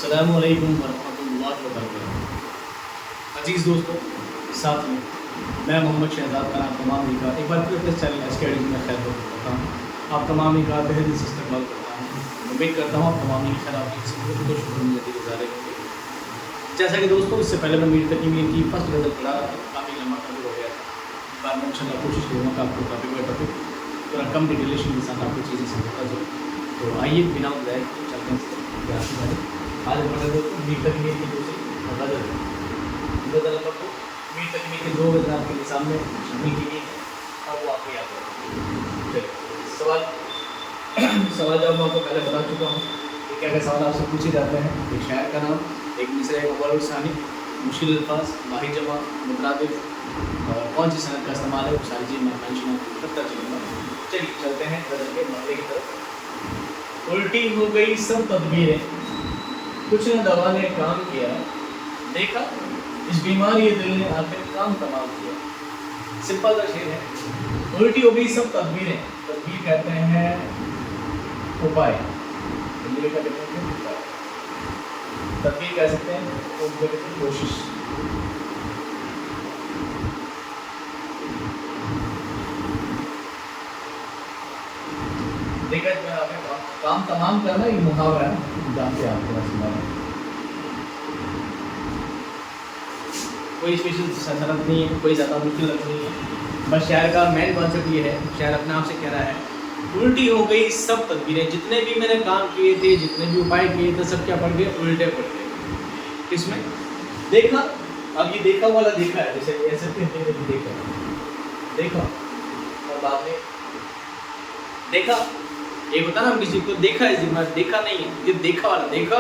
अस्सलामु अलैकुम वरहमतुल्लाहि वबरकातुहू। अजीज़ दोस्तों, साथ में मैं मोहम्मद शहजाद का नाम तमाम निकात एक बार फिर अपने चैनल एसकेडी में खैर करता हूँ। आप तमाम निकात तहे दिल से इस्तकबाल करता हूँ। उम्मीद करता हूँ आप तमाम की खैर आपकी तो शुक्रिया गुजारे होंगे। जैसा कि दोस्तों, इससे पहले मैं मीर तकीम की फर्स्ट गज़ल पढ़ा, काफ़ी लंबा टॉपिक हो गया था। इस बार मैं इंशाल्लाह कोशिश करूँगा कि आपको टॉपिक बाई टॉपिक थोड़ा कम डिटेलेशन के साथ आपको चीज़ें समझता जाए। तो आइए बिना बुलाए चलते हैं आज हमारे दोस्तों मीर तकमीर की दूसरी गज़ल नंबर को मीर तकमीर के 2 गज़ल आपके सामने शामिल की गई है और वो आपको याद रखें। चलिए सवाल जवाब मैं आपको पहले बता चुका हूँ कि क्या क्या सवाल आपसे पूछे जाते हैं। एक शायर का नाम, एक मिसरा, एक अव्वल और सानी, मुश्किल अल्फाज, बाही जमा, मुतरादिफ और कौन सी सनद का इस्तेमाल है वो सारी चीज़ मैं मेंशन करता चलूँगा। चलिए चलते हैं गज़ल के मामले की तरफ। उल्टी हो गई सब तदबीरें, कुछ न दवा ने काम किया, देखा इस बीमार ये दिल ने आखिर काम तमाम किया। सिंपल सा शेर है। उल्टी हो गई सब तदबीरें, तदबीर कहते हैं उपाय, हिंदी में क्या कहते हैं उपाय, तदबीर कह सकते हैं कोशिश। देखा काम तमाम करना ये मुहावरा है, जानते हैं आपको कोई स्पेशल सनत नहीं है, कोई ज़्यादा मुश्किल नहीं है। बस शायर का मेन कॉन्सेप्ट ये है, शायर अपने आप से कह रहा है उल्टी हो गई सब तदबीरें, जितने भी मैंने काम किए थे, जितने भी उपाय किए थे, सब क्या पड़ गए, उल्टे पड़ गए। किसमें देखा? अब ये देखा वाला देखा है, जैसे ऐसे देखा और बाद में देखा। एक होता ना हम किसी को देखा है, जिम्मा देखा नहीं है, ये देखा वाला देखा।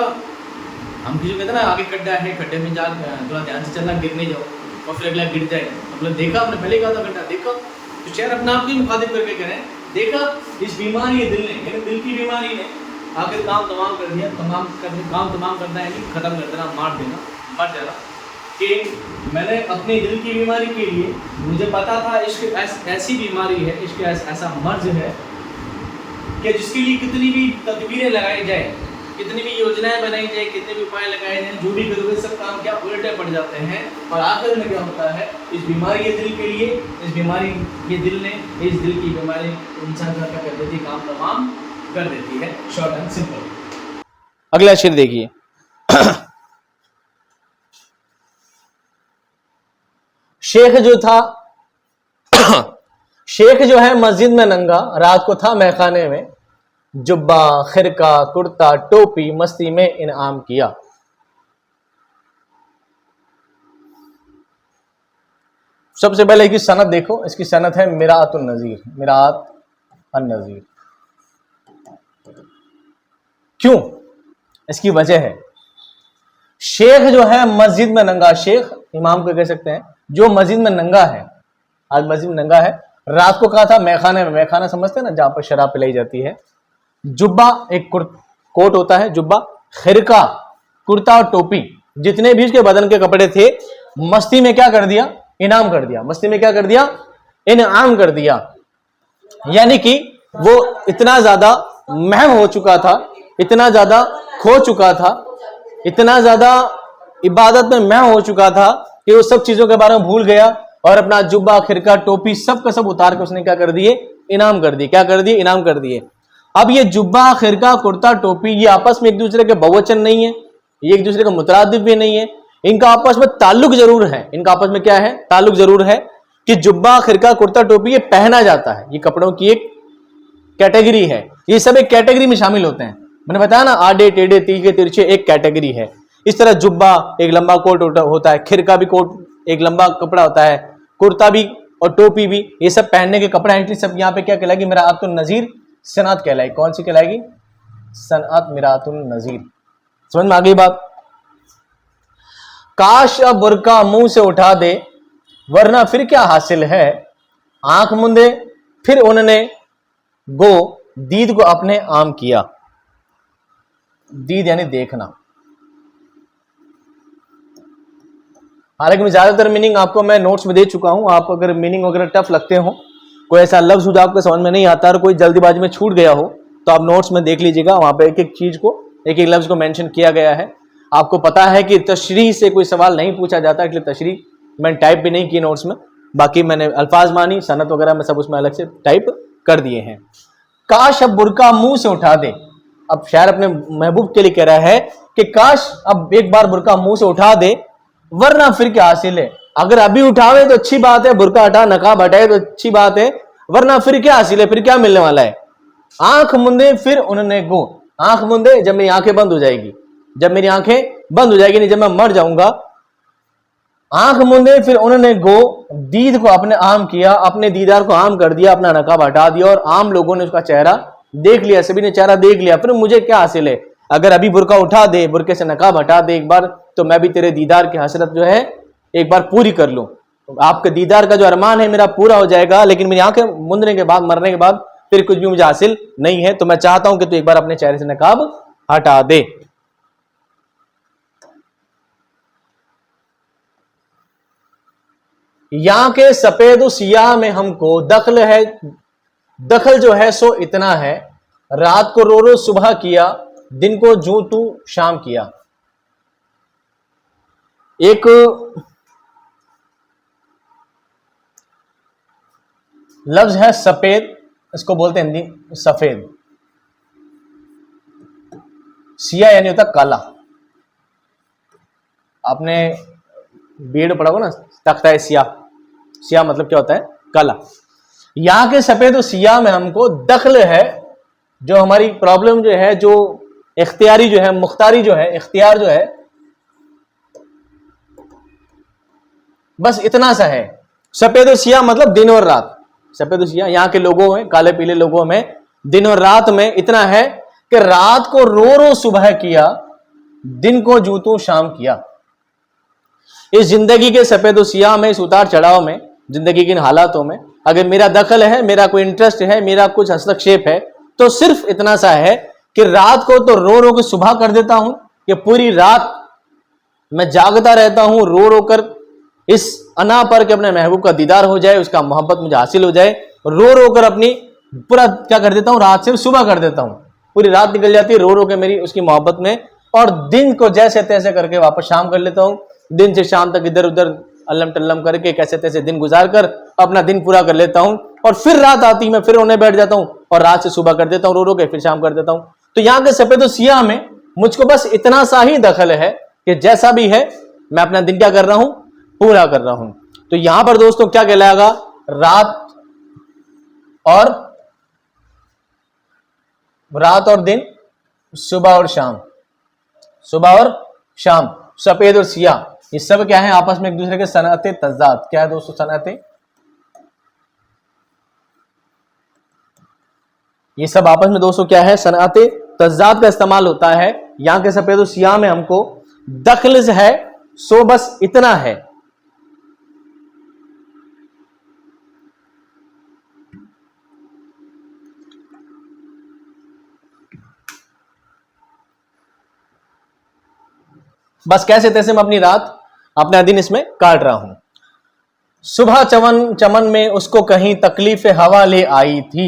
हम किसी को कहते ना आगे खड्डा है, खड्डे में जा थोड़ा ध्यान से चलना, गिर नहीं जाओ और फिर अगला गिर जाए, मतलब देखा। हमने पहले कहा था खड्डा देखा, तो शायर अपने आप की मुखातिब करके कह रहे हैं देखा इस बीमारी ये दिल ने, यानी दिल की बीमारी ने आखिर काम तमाम कर दिया। काम तमाम करना यानी ख़त्म कर देना, मार देना, मर जाना। कि मैंने अपने दिल की बीमारी के लिए, मुझे पता था इश्क ऐसी बीमारी है, इश्क ऐसा मर्ज है कि जिसके लिए कितनी भी तदबीरें लगाई जाए, कितनी भी योजनाएं बनाई जाए, कितने भी उपाय लगाए जाए, जो भी करोगे सब काम क्या उल्टे पड़ जाते हैं। और आखिर में क्या होता है, इस बीमारी के दिल के लिए, इस बीमारी के दिल ने, इस दिल की बीमारी इंसान का क्या कर देती है, काम तमाम कर देती है। Short and simple. अगला शेर देखिए। शेख जो था शेख जो है मस्जिद में नंगा, रात को था मैखाने में, जुब्बा खिरका कुर्ता टोपी मस्ती में इनाम किया। सबसे पहले इसकी सनद देखो, इसकी सनद है मिरात उन-नज़ीर, मिरात अन-नज़ीर। क्यों? इसकी वजह है, शेख जो है मस्जिद में नंगा, शेख इमाम को कह सकते हैं, जो मस्जिद में नंगा है, आज मस्जिद में नंगा है, रात को कहा था मैखाने में, मैखाना समझते हैं ना, जहां पर शराब पिलाई जाती है। जुब्बा एक कोट होता है, जुब्बा, खिरका कुर्ता और टोपी, जितने भी उसके बदन के कपड़े थे, मस्ती में क्या कर दिया, इनाम कर दिया। मस्ती में क्या कर दिया, इनाम कर दिया। यानी कि वो इतना ज्यादा महम हो चुका था, इतना ज्यादा खो चुका था, इतना ज्यादा इबादत में महम हो चुका था कि वो सब चीजों के बारे में भूल गया और अपना जुब्बा खिरका टोपी सब का सब उतार के उसने क्या कर दिए, इनाम कर दिए। क्या कर दिए, इनाम कर दिए। अब ये जुब्बा खिरका कुर्ता टोपी ये आपस में एक दूसरे के बहुवचन नहीं है, ये एक दूसरे का मुतरादिफ भी नहीं है, इनका आपस में ताल्लुक जरूर है। इनका आपस में क्या है, ताल्लुक जरूर है कि जुब्बा खिरका कुर्ता टोपी ये पहना जाता है, ये कपड़ों की एक कैटेगरी है, ये सब एक कैटेगरी में शामिल होते हैं। मैंने बताया ना, आडे टेढ़े तीखे तिरछे एक कैटेगरी है। इस तरह जुब्बा एक लंबा कोट होता है, खिरका भी कोट एक लंबा कपड़ा होता है, कुर्ता भी और टोपी भी, ये सब पहनने के कपड़े हैं। सब यहाँ पे क्या कहलाएगी, मिरातुन नज़ीर सनअत कहलाएगी। कौन सी कहलाएगी, सनअत मिरातुन नज़ीर। समझ में आ गई बात? काश अब बुरका मुंह से उठा दे, वरना फिर क्या हासिल है, आंख मुंदे फिर उन्होंने गो दीद को अपने आम किया। दीद यानी देखना। हालांकि मैं ज्यादातर मीनिंग आपको मैं नोट्स में दे चुका हूं, आप अगर मीनिंग वगैरह टफ लगते हो, कोई ऐसा लफ्ज हो जो आपको समझ में नहीं आता और कोई जल्दीबाजी में छूट गया हो, तो आप नोट्स में देख लीजिएगा, वहां पे एक एक चीज को, एक एक लफ्ज को मेंशन किया गया है। आपको पता है कि तशरीह से कोई सवाल नहीं पूछा जाता, इसलिए तशरीह मैंने टाइप भी नहीं की नोट्स में, बाकी मैंने अल्फाज मानी सनत वगैरह में सब उसमें अलग से टाइप कर दिए हैं। काश अब बुरका मुंह से उठा दे। अब शायर अपने महबूब के लिए कह रहा है कि काश अब एक बार बुरका मुंह से उठा दे, वरना फिर क्या हासिल है। अगर अभी उठावे तो अच्छी बात है, बुरका हटा नकाब हटाए तो अच्छी बात है, वरना फिर क्या हासिल है, फिर क्या मिलने वाला है। आंख मुंदे फिर उन्होंने गो, आंख मुंदे जब मेरी आंखें बंद हो जाएगी, जब मेरी आंखें बंद हो जाएगी, नहीं जब मैं मर जाऊंगा। आंख मुंदे फिर उन्होंने गो, दीद को अपने आम किया, अपने दीदार को आम कर दिया, अपना नकाब हटा दिया और आम लोगों ने उसका चेहरा देख लिया, सभी ने चेहरा देख लिया, फिर मुझे क्या हासिल है। अगर अभी बुरका उठा दे, बुरके से नकाब हटा दे एक बार, तो मैं भी तेरे दीदार की हसरत जो है एक बार पूरी कर लूं। आपके दीदार का जो अरमान है मेरा पूरा हो जाएगा, लेकिन मेरी आंखें मुंदने के बाद, मरने के बाद फिर कुछ भी मुझे हासिल नहीं है। तो मैं चाहता हूं कि तू एक बार अपने चेहरे से नकाब हटा दे। यहां के सफेद सियाह में हमको दखल है, दखल जो है सो इतना है, रात को रो रो सुबह किया, दिन को जू तू शाम किया। एक लफ्ज है सफेद, इसको बोलते हैं हिंदी सफेद। सिया यानी होता काला। आपने बीएड पढ़ा हो ना, तख्ता है सिया, सिया मतलब क्या होता है, काला। यहां के सफेद और सिया में हमको दखल है, जो हमारी प्रॉब्लम जो है, जो इख्तियारी जो है, मुख्तारी जो है, इख्तियार जो है, बस इतना सा है। सफेद और सिया मतलब दिन और रात। सफेद और सिया यहाँ के लोगों में, काले पीले लोगों में दिन और रात में इतना है कि रात को रो रो सुबह किया, दिन को जूतू शाम किया। इस जिंदगी के सफेद और सिया में, इस उतार चढ़ाव में, जिंदगी के इन हालातों में अगर मेरा दखल है, मेरा कोई इंटरेस्ट है, मेरा कुछ हस्तक्षेप है, तो सिर्फ इतना सा है कि रात को तो रो रो के सुबह कर देता हूं, कि पूरी रात मैं जागता रहता हूं रो रो कर, इस अना पर कि अपने महबूब का दीदार हो जाए, उसका मोहब्बत मुझे हासिल हो जाए। रो रो कर अपनी पूरा क्या कर देता हूं, रात से सुबह कर देता हूं, पूरी रात निकल जाती है रो रो के मेरी उसकी मोहब्बत में, और दिन को जैसे तैसे करके वापस शाम कर लेता हूं। दिन से शाम तक इधर उधर अल्लम टल्लम करके कैसे तैसे दिन गुजार कर अपना दिन पूरा कर लेता हूं, और फिर रात आती मैं फिर उन्हें बैठ जाता हूं और रात से सुबह कर देता हूं रो रो के, फिर शाम कर देता हूं। तो यहाँ के सफेद और सिया में मुझको बस इतना सा ही दखल है कि जैसा भी है मैं अपना दिन क्या कर रहा हूं, पूरा कर रहा हूं। तो यहां पर दोस्तों क्या कहलाएगा, रात और दिन, सुबह और शाम, सुबह और शाम, सफेद और सिया, ये सब क्या है आपस में एक दूसरे के सनअते तजाद। क्या है दोस्तों सनअते, ये सब आपस में दोस्तों क्या है, सनअते तजाद का इस्तेमाल होता है। यहां के सफेद और सिया में हमको दखल है, सो बस इतना है। बस कैसे तैसे मैं अपनी रात अपना दिन इसमें काट रहा हूं। सुबह चमन में उसको कहीं तकलीफ हवा ले आई थी,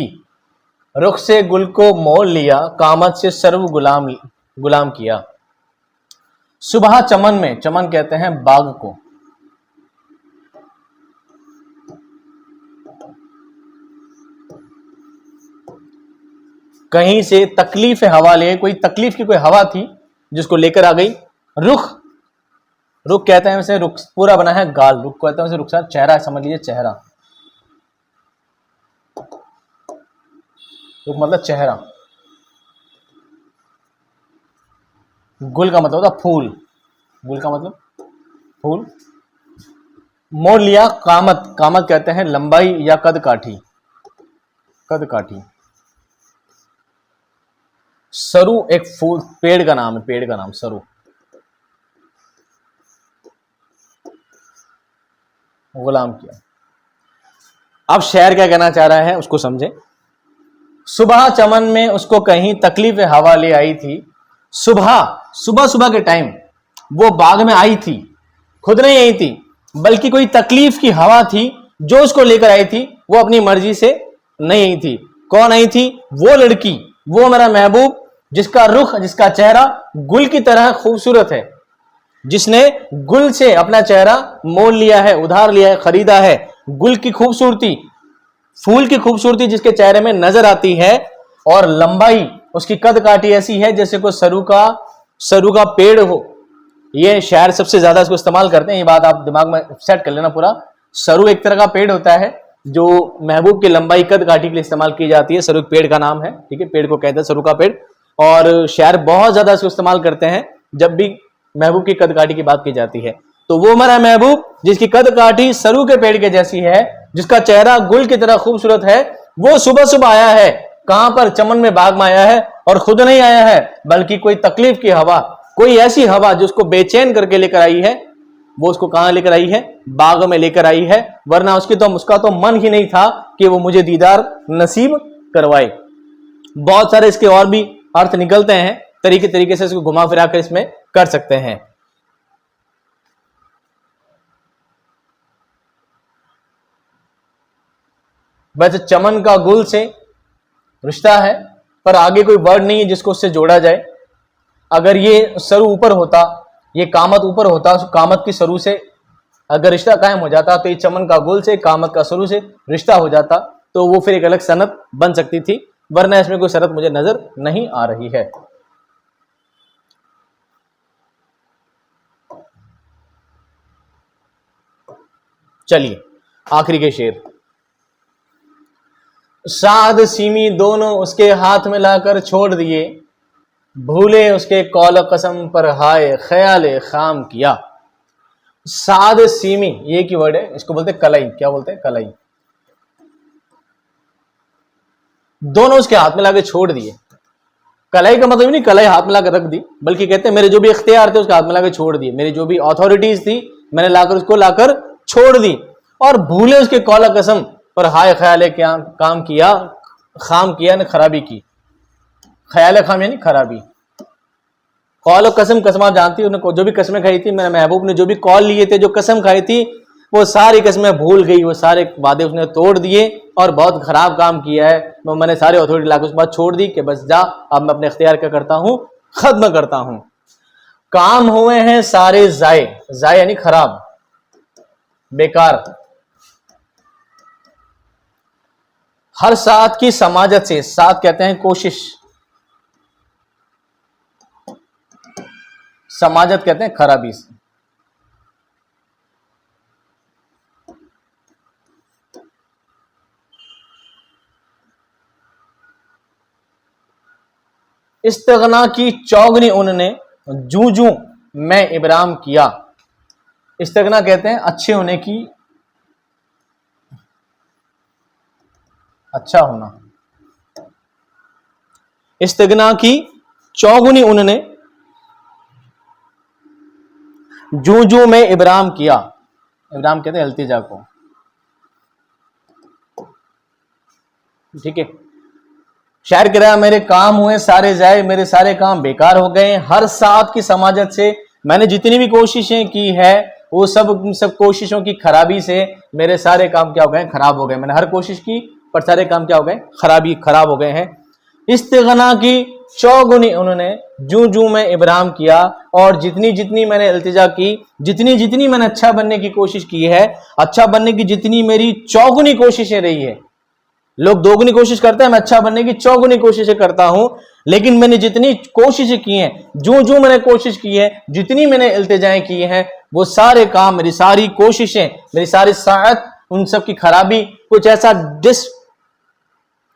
रुख से गुल को मोल लिया, कामत से सर्व गुलाम किया। सुबह चमन में, चमन कहते हैं बाग को, कहीं से तकलीफ हवा ले, कोई तकलीफ की कोई हवा थी जिसको लेकर आ गई। रुख कहते हैं वैसे, रुख पूरा बना है गाल, रुख कहते हैं वैसे रुखसार चेहरा समझ लीजिए, चेहरा, रुख मतलब चेहरा। गुल का मतलब होता फूल, गुल का मतलब फूल। मोड़ लिया कामत, कामत कहते हैं लंबाई या कद काठी, कद काठी। सरू एक फूल, पेड़ का नाम है, पेड़ का नाम सरू, गुलाम किया। अब शेर क्या कहना चाह रहा है उसको समझे। सुबह चमन में उसको कहीं तकलीफ हवा ले आई थी। सुबह के टाइम वो बाग में आई थी, खुद नहीं आई थी, बल्कि कोई तकलीफ की हवा थी जो उसको लेकर आई थी, वो अपनी मर्जी से नहीं आई थी। कौन आई थी, वो लड़की, वो मेरा महबूब जिसका रुख, जिसका चेहरा गुल की तरह खूबसूरत है, जिसने गुल से अपना चेहरा मोल लिया है, उधार लिया है, खरीदा है। गुल की खूबसूरती, फूल की खूबसूरती जिसके चेहरे में नजर आती है, और लंबाई उसकी कद काठी ऐसी है जैसे कोई सरू का पेड़ हो। ये शायर सबसे ज्यादा इसको इस्तेमाल करते हैं, ये बात आप दिमाग में सेट कर लेना पूरा। सरू एक तरह का पेड़ होता है जो महबूब की लंबाई कद काठी के लिए इस्तेमाल की जाती है। सरू पेड़ का नाम है, ठीक है, पेड़ को कहते हैं सरू का पेड़। और शायर बहुत ज्यादा इसको इस्तेमाल करते हैं जब भी महबूब की कद काठी की बात की जाती है। तो वो हमारा महबूब जिसकी कद काठी सरू के पेड़ के जैसी है, जिसका चेहरा गुल की तरह खूबसूरत है, वो सुबह सुबह आया है। कहां पर? चमन में, बाग में आया है। और खुद नहीं आया है, बल्कि कोई तकलीफ की हवा, कोई ऐसी हवा जो उसको बेचैन करके लेकर आई है, वो उसको कहां लेकर आई है? बाग में लेकर आई है। वरना उसका तो मन ही नहीं था कि वो मुझे दीदार नसीब करवाए। बहुत सारे इसके और भी अर्थ निकलते हैं, तरीके से इसको घुमा फिरा कर इसमें कर सकते हैं। वैसे चमन का गुल से रिश्ता है, पर आगे कोई वर्ड नहीं है जिसको उससे जोड़ा जाए। अगर ये सरू ऊपर होता, ये कामत ऊपर होता, कामत की सरू से अगर रिश्ता कायम हो जाता, तो ये चमन का गुल से, कामत का सरू से रिश्ता हो जाता, तो वो फिर एक अलग सनत बन सकती थी। वरना इसमें कोई सनत मुझे नजर नहीं आ रही है। चलिए आखिरी के शेर। साद सीमी दोनों उसके हाथ में लाकर छोड़ दिए, भूले उसके कौल कसम पर हाय ख्याल खाम किया। साद सीमी ये की वर्ड है, इसको बोलते हैं कलाई। क्या बोलते हैं? कलाई। दोनों उसके हाथ में लाकर छोड़ दिए। कलाई का मतलब नहीं कलाई हाथ में लाकर रख दी, बल्कि कहते हैं मेरे जो भी इख्तियार थे उसके हाथ में लाकर छोड़ दिए, मेरी जो भी अथॉरिटीज थी मैंने लाकर छोड़ दी। और भूले उसके कौल कसम पर हाय ख्याल क्या काम किया, खाम किया ने खराबी की। ख्याल खाम यानी खराबी। कौल कसम, कसम आप जानती हो, जो भी कस्में खाई थी मेरे महबूब ने, जो भी कौल लिए थे, जो कसम खाई थी, वो सारी कस्में भूल गई, वो सारे वादे उसने तोड़ दिए और बहुत खराब काम किया है। मैंने सारे अथॉरिटी लाकर उसके बाद छोड़ दी कि बस जा, अब मैं अपने इख्तियार क्या करता हूं, खत्म करता हूं। काम हुए हैं सारे जाए, जाए यानी खराब, बेकार। हर साथ की समाजत से, साथ कहते हैं कोशिश, समाजत कहते हैं खराबी से। इस्तिगना की चौगनी उन्होंने जू जू मैं इब्राम किया। इस्तिगना कहते हैं अच्छे होने की, अच्छा होना। इस्तिगना की चौगुनी उन्होंने जू जू में इब्राम किया। इब्राम कहते हैं इल्तिजा को, ठीक है। शायर कह रहा है मेरे काम हुए सारे जाए, मेरे सारे काम बेकार हो गए। हर साथ की समाजत से मैंने जितनी भी कोशिशें की है, वो सब कोशिशों की खराबी से मेरे सारे काम क्या हो गए? खराब हो गए। मैंने हर कोशिश की पर सारे काम क्या हो गए? खराब हो गए हैं। इस्तिगना की चौगुनी उन्होंने जू जू में इब्राम किया, और जितनी जितनी मैंने इल्तिजा की, जितनी जितनी मैंने अच्छा बनने की कोशिश की है, अच्छा बनने की जितनी मेरी चौगुनी कोशिशें रही है। लोग दोगुनी कोशिश करते हैं, मैं अच्छा बनने की चौगुनी कोशिशें करता हूं। लेकिन मैंने जितनी कोशिशें की हैं, जो जो मैंने कोशिश की है, जितनी मैंने इल्तिजाएं की हैं, वो सारे काम, मेरी सारी कोशिशें, मेरी सारी सायत, उन सब की खराबी, कुछ ऐसा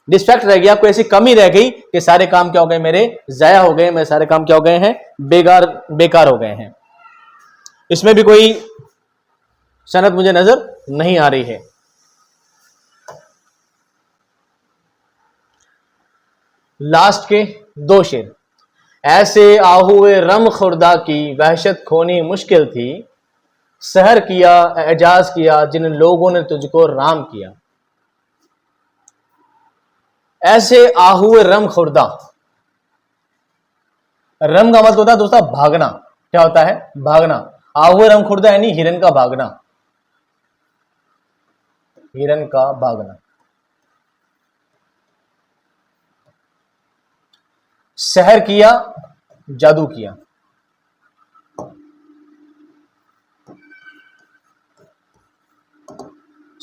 डिस्ट्रैक्ट रह गया, कोई ऐसी कमी रह गई कि सारे काम क्या हो गए? मेरे जाया हो गए। मेरे सारे काम क्या हो गए हैं? बेकार हो गए हैं। इसमें भी कोई सनद मुझे नजर नहीं आ रही है। लास्ट के दो शेर। ऐसे आहुए रम खुर्दा की वहशत खोनी मुश्किल थी, सहर किया एजाज किया जिन लोगों ने तुझको राम किया। ऐसे आहुए रम खुर्दा, रम का मतलब होता है दोस्तों भागना। क्या होता है? भागना। आहुए रम खुर्दा यानी हिरन का भागना, हिरन का भागना। सहर किया, जादू किया।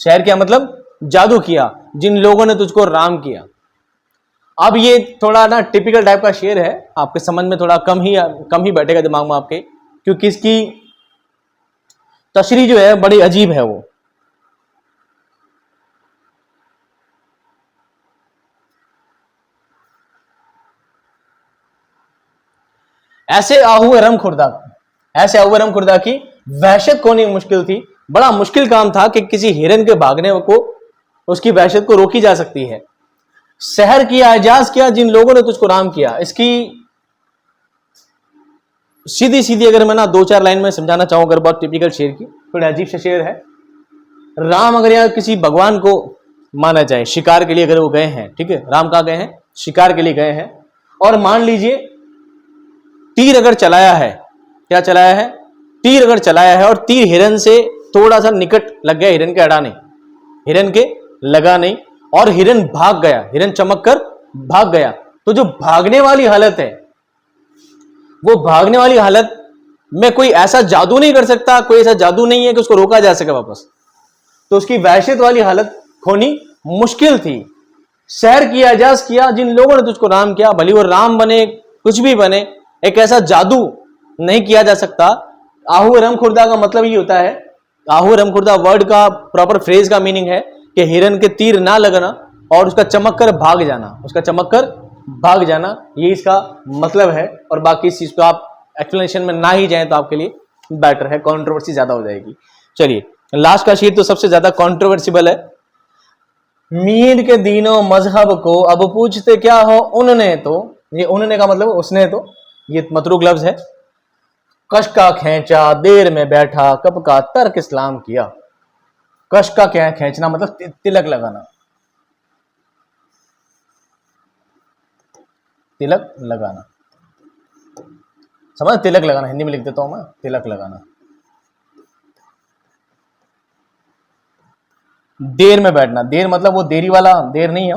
शहर क्या मतलब जादू किया जिन लोगों ने तुझको राम किया। अब ये थोड़ा ना टिपिकल टाइप का शेर है, आपके समझ में थोड़ा कम ही बैठेगा दिमाग में आपके, क्योंकि इसकी तशरीह जो है बड़ी अजीब है। वो ऐसे आहू रम खुर्दा की वहशत खोनी मुश्किल थी। बड़ा मुश्किल काम था कि किसी हिरन के भागने को, उसकी वहशत को रोकी जा सकती है। शहर किया एजाज किया जिन लोगों ने तुझको राम किया। इसकी सीधी सीधी अगर मैं ना 2-4 लाइन में समझाना चाहूं, अगर बहुत टिपिकल शेर की, थोड़ा अजीब सा शेर है। राम अगर यहाँ किसी भगवान को माना जाए, शिकार के लिए अगर वो गए हैं, ठीक है, राम कहाँ गए हैं, शिकार के लिए गए हैं, और मान लीजिए तीर अगर चलाया है, क्या चलाया है, तीर अगर चलाया है, और तीर हिरन से थोड़ा सा निकट लग गया, हिरन के अड़ा नहीं, हिरन के लगा नहीं, और हिरन भाग गया, हिरन चमक कर भाग गया, तो जो भागने वाली हालत है, वो भागने वाली हालत में कोई ऐसा जादू नहीं कर सकता, कोई ऐसा जादू नहीं है कि उसको रोका जा सके वापस, तो उसकी वहशत वाली हालत होनी मुश्किल थी। शहर किया एजाज किया जिन लोगों ने तुझको राम किया, भली वो राम बने कुछ भी बने, एक ऐसा जादू नहीं किया जा सकता। आहू रम खुर्दा का मतलब ये होता है, आहू रम खुर्दा वर्ड का प्रॉपर फ्रेज का मीनिंग है कि हिरन के तीर ना लगना और उसका चमक कर भाग जाना, उसका चमक कर भाग जाना, ये इसका मतलब है। और बाकी इस चीज को आप एक्सप्लेनेशन में ना ही जाएं तो आपके लिए बेटर है, कंट्रोवर्सी ज्यादा हो जाएगी। चलिए लास्ट का शेर तो सबसे ज्यादा कंट्रोवर्सिबल है। मीर के दीनों मजहब को अब पूछते क्या हो उनने तो, ये उनने का मतलब उसने तो, ये मतरूक लफ्ज है। कश का खींचा देर में बैठा कब का तर्क इस्लाम किया। कश का क्या है, खींचना मतलब तिलक लगाना, तिलक लगाना, समझ, तिलक लगाना, हिंदी में लिख देता हूं मैं, तिलक लगाना। देर में बैठना, देर मतलब वो देरी वाला देर नहीं है,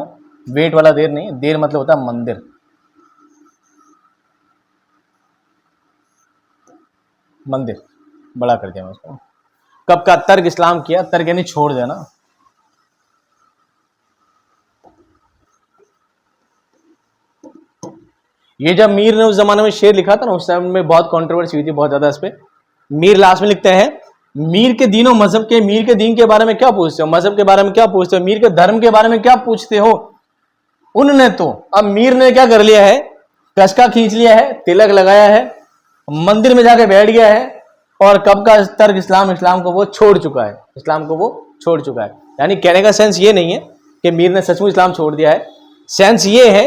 वेट वाला देर नहीं है, देर मतलब होता है मंदिर। मंदिर बड़ा कर दिया मैं उसको। कब का तर्क इस्लाम किया, तर्क यानी छोड़ देना। ये जब मीर ने उस जमाने में शेर लिखा था ना, उस टाइम में बहुत कंट्रोवर्सी हुई थी, बहुत ज्यादा इस पे। मीर लास्ट में लिखते हैं, मीर के दीनों मजहब के, मीर के दीन के बारे में क्या पूछते हो, मजहब के बारे में क्या पूछते हो, मीर के धर्म के बारे में क्या पूछते हो। उनने तो, अब मीर ने क्या कर लिया है, कसका खींच लिया है, तिलक लगाया है, मंदिर में जाके बैठ गया है, और कब का तर्क इस्लाम, इस्लाम को वो छोड़ चुका है, इस्लाम को वो छोड़ चुका है। यानी कहने का सेंस ये नहीं है कि मीर ने सचमुच इस्लाम छोड़ दिया है, सेंस ये है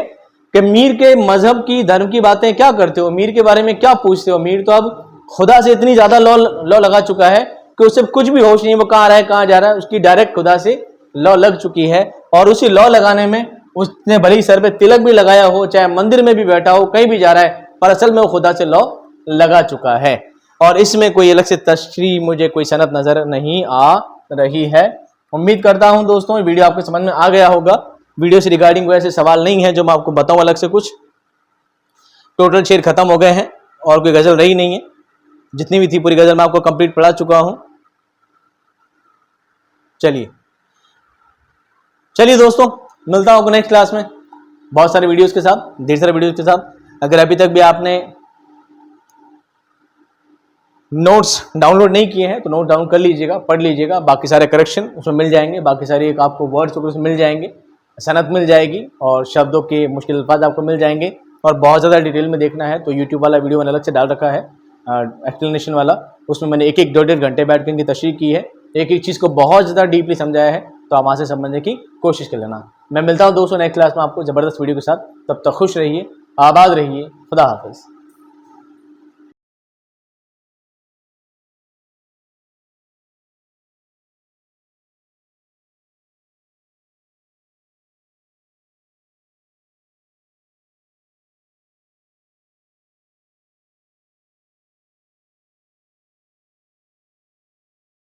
कि मीर के मजहब की, धर्म की बातें क्या करते हो, मीर के बारे में क्या पूछते हो। मीर तो अब खुदा से इतनी ज्यादा लॉ लगा चुका है कि उसे कुछ भी होश नहीं, वो कहाँ रहा है कहाँ जा रहा है, उसकी डायरेक्ट खुदा से लॉ लग चुकी है। और उसी लॉ लगाने में उसने भले ही सर पे तिलक भी लगाया हो, चाहे मंदिर में भी बैठा हो, कहीं भी जा रहा है, पर असल में वो खुदा से लॉ लगा चुका है। और इसमें कोई अलग से तशरीह, मुझे कोई सनद नजर नहीं आ रही है। उम्मीद करता हूं दोस्तों वीडियो आपके समझ में आ गया होगा। वीडियो से रिगार्डिंग कोई ऐसे सवाल नहीं है जो मैं आपको बताऊं अलग से कुछ। टोटल शेर खत्म हो गए हैं और कोई गजल रही नहीं है, जितनी भी थी पूरी गजल मैं आपको कंप्लीट पढ़ा चुका हूं। चलिए दोस्तों, मिलता हूं नेक्स्ट क्लास में बहुत सारे वीडियोस के साथ, ढेर सारे वीडियोस के साथ। अगर अभी तक भी आपने नोट्स डाउनलोड नहीं किए हैं तो नोट डाउनलोड कर लीजिएगा, पढ़ लीजिएगा। बाकी सारे करेक्शन उसमें मिल जाएंगे, बाकी सारे एक आपको वर्ड्स उसमें मिल जाएंगे, सनद मिल जाएगी और शब्दों के मुश्किल अल्फाज आपको मिल जाएंगे। और बहुत ज़्यादा डिटेल में देखना है तो यूट्यूब वाला वीडियो मैंने अलग से डाल रखा है, एक्सप्लेनेशन वाला, उसमें मैंने एक 1-1.5 घंटे बैठ कर इनकी तशरीह की है, एक एक चीज़ को बहुत ज़्यादा डीपली समझाया है, तो आप वहाँ से समझने की कोशिश कर लेना। मैं मिलता हूँ दोस्तों नेक्स्ट क्लास में आपको ज़बरदस्त वीडियो के साथ। तब तक खुश रहिए, आबाद रहिए, खुदा हाफिज़।